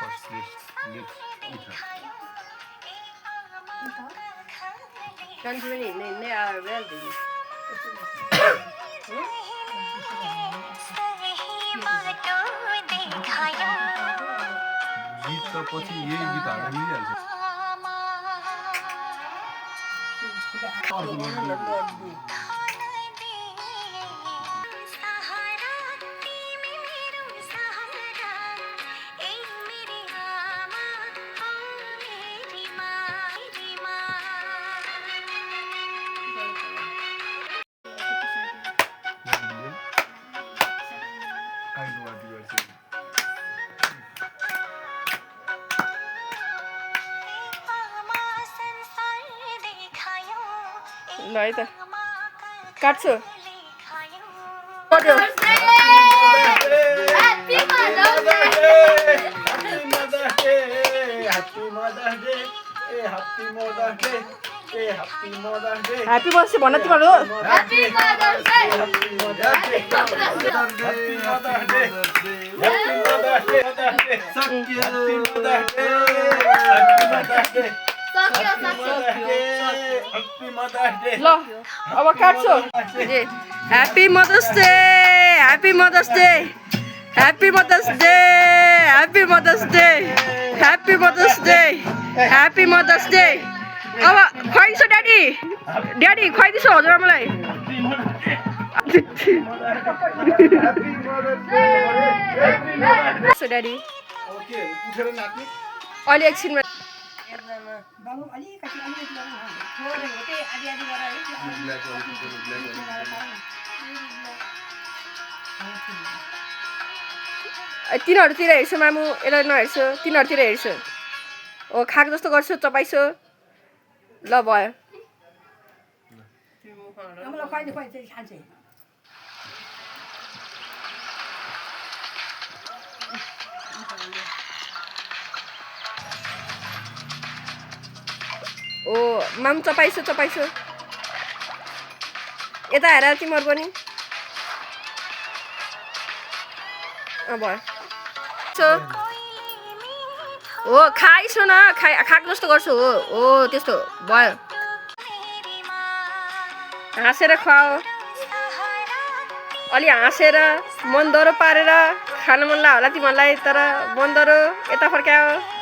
First, let's eat her. Don't really they are wealthy. गीत त पछि यही गीत हाल्न मिलिहाल्छ I know what you are saying. ल है त काट्छु ह्याप्पी बर्थडे भन्न तिमीहरू ल अब काट्छु happy mother's day happy mother's day happy mother's day happy mother's day happy mother's day happy mother's day अब खुवाइदिन्छु ड्याडी ड्याडी खुवाइदिन्छु हजुरआमालाई ड्याडी अहिले एकछिनमा तिनीहरूतिर हेर्छु मामु यसलाई नहेर्छु तिनीहरूतिर हेर्छु ओ खाएको जस्तो गर्छु चपाइछु ल भयो ओ माम चपाइछु चपाइछु यता हेर तिमीहरू पनि भयो हो खाइछु न खाएको जस्तो गर्छु हो हो त्यस्तो भयो हाँसेर खुवाओ अलि हाँसेर मन दरो पारेर खानु मन लाग्यो होला तिमीहरूलाई तर मन दरो यता फर्कायो